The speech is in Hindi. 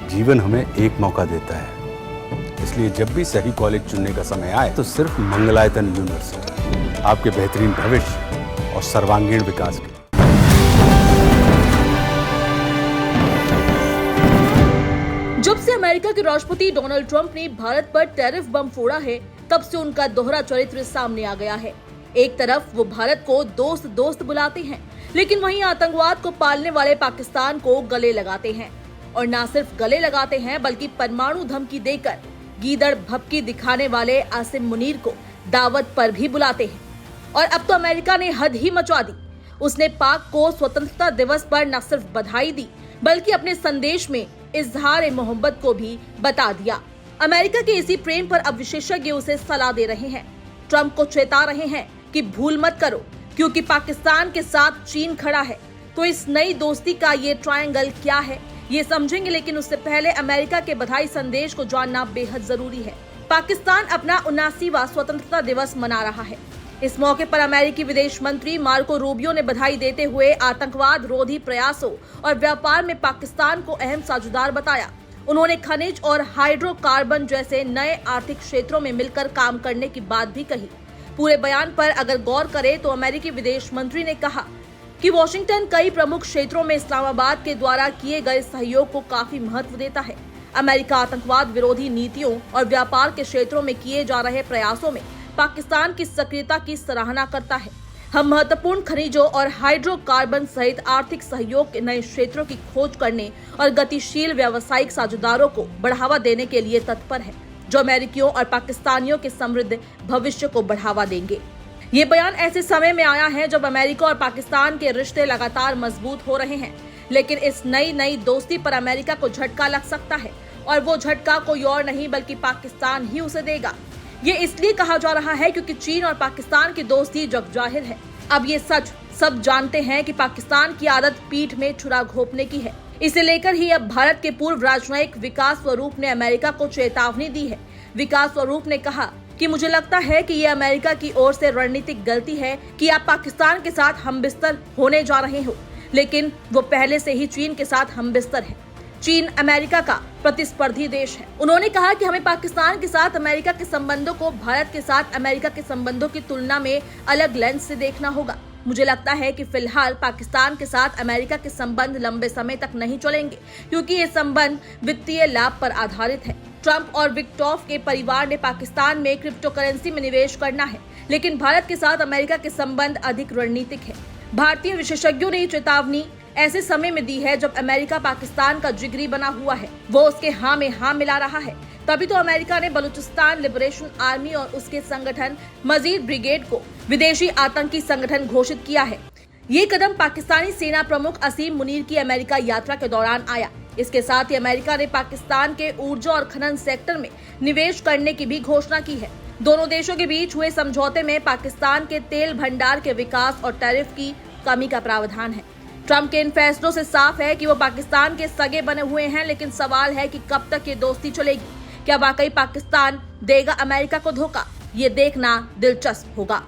जीवन हमें एक मौका देता है, इसलिए जब भी सही कॉलेज चुनने का समय आए तो सिर्फ मंगलायतन यूनिवर्सिटी आपके बेहतरीन भविष्य और सर्वांगीण विकास के। जब से अमेरिका के राष्ट्रपति डोनाल्ड ट्रंप ने भारत पर टैरिफ बम फोड़ा है, तब से उनका दोहरा चरित्र सामने आ गया है। एक तरफ वो भारत को दोस्त दोस्त बुलाते हैं, लेकिन वहीं आतंकवाद को पालने वाले पाकिस्तान को गले लगाते हैं। और न सिर्फ गले लगाते हैं, बल्कि परमाणु धमकी देकर गीदड़ भभकी दिखाने वाले आसिम मुनीर को दावत पर भी बुलाते हैं। और अब तो अमेरिका ने हद ही मचा दी। उसने पाक को स्वतंत्रता दिवस पर न सिर्फ बधाई दी, बल्कि अपने संदेश में इजहार मोहब्बत को भी बता दिया। अमेरिका के इसी प्रेम पर अब विशेषज्ञ उसे सलाह दे रहे हैं, ट्रंप को चेता रहे हैं कि भूल मत करो, क्योंकि पाकिस्तान के साथ चीन खड़ा है। तो इस नई दोस्ती का ये ट्रायंगल क्या है, ये समझेंगे, लेकिन उससे पहले अमेरिका के बधाई संदेश को जानना बेहद जरूरी है। पाकिस्तान अपना 79वां स्वतंत्रता दिवस मना रहा है। इस मौके पर अमेरिकी विदेश मंत्री मार्को रूबियो ने बधाई देते हुए आतंकवाद रोधी प्रयासों और व्यापार में पाकिस्तान को अहम साझेदार बताया। उन्होंने खनिज और हाइड्रोकार्बन जैसे नए आर्थिक क्षेत्रों में मिलकर काम करने की बात भी कही। पूरे बयान पर अगर गौर करें तो अमेरिकी विदेश मंत्री ने कहा कि वॉशिंगटन कई प्रमुख क्षेत्रों में इस्लामाबाद के द्वारा किए गए सहयोग को काफी महत्व देता है। अमेरिका आतंकवाद विरोधी नीतियों और व्यापार के क्षेत्रों में किए जा रहे प्रयासों में पाकिस्तान की सक्रियता की सराहना करता है। हम महत्वपूर्ण खनिजों और हाइड्रोकार्बन सहित आर्थिक सहयोग के नए क्षेत्रों की खोज करने और गतिशील व्यावसायिक साझेदारों को बढ़ावा देने के लिए तत्पर है, जो अमेरिकियों और पाकिस्तानियों के समृद्ध भविष्य को बढ़ावा देंगे। ये बयान ऐसे समय में आया है जब अमेरिका और पाकिस्तान के रिश्ते लगातार मजबूत हो रहे हैं, लेकिन इस नई दोस्ती पर अमेरिका को झटका लग सकता है, और वो झटका कोई और नहीं बल्कि पाकिस्तान ही उसे देगा। ये इसलिए कहा जा रहा है क्योंकि चीन और पाकिस्तान की दोस्ती जग जाहिर है। अब ये सच सब जानते हैं कि पाकिस्तान की आदत पीठ में छुरा घोंपने की है। इसे लेकर ही अब भारत के पूर्व राजनयिक विकास स्वरूप ने अमेरिका को चेतावनी दी है। विकास स्वरूप ने कहा कि मुझे लगता है कि ये अमेरिका की ओर से रणनीतिक गलती है कि आप पाकिस्तान के साथ हमबिस्तर होने जा रहे हो, लेकिन वो पहले से ही चीन के साथ हमबिस्तर है। चीन अमेरिका का प्रतिस्पर्धी देश है। उन्होंने कहा कि हमें पाकिस्तान के साथ अमेरिका के संबंधों को भारत के साथ अमेरिका के संबंधों की तुलना में अलग लेंस से देखना होगा। मुझे लगता है कि फिलहाल पाकिस्तान के साथ अमेरिका के संबंध लंबे समय तक नहीं चलेंगे, क्योंकि ये संबंध वित्तीय लाभ पर आधारित है। ट्रंप और विक्टोफ के परिवार ने पाकिस्तान में क्रिप्टो करेंसी में निवेश करना है, लेकिन भारत के साथ अमेरिका के संबंध अधिक रणनीतिक है। भारतीय विशेषज्ञों ने चेतावनी ऐसे समय में दी है जब अमेरिका पाकिस्तान का जिगरी बना हुआ है, वो उसके हाँ में हाँ मिला रहा है। तभी तो अमेरिका ने बलूचिस्तान लिबरेशन आर्मी और उसके संगठन मजीद ब्रिगेड को विदेशी आतंकी संगठन घोषित किया है। ये कदम पाकिस्तानी सेना प्रमुख असीम मुनीर की अमेरिका यात्रा के दौरान आया। इसके साथ ही अमेरिका ने पाकिस्तान के ऊर्जा और खनन सेक्टर में निवेश करने की भी घोषणा की है। दोनों देशों के बीच हुए समझौते में पाकिस्तान के तेल भंडार के विकास और टैरिफ की कमी का प्रावधान है। ट्रंप के इन फैसलों से साफ है कि वो पाकिस्तान के सगे बने हुए हैं, लेकिन सवाल है कि कब तक ये दोस्ती चलेगी। क्या वाकई पाकिस्तान देगा अमेरिका को धोखा? ये देखना दिलचस्प होगा।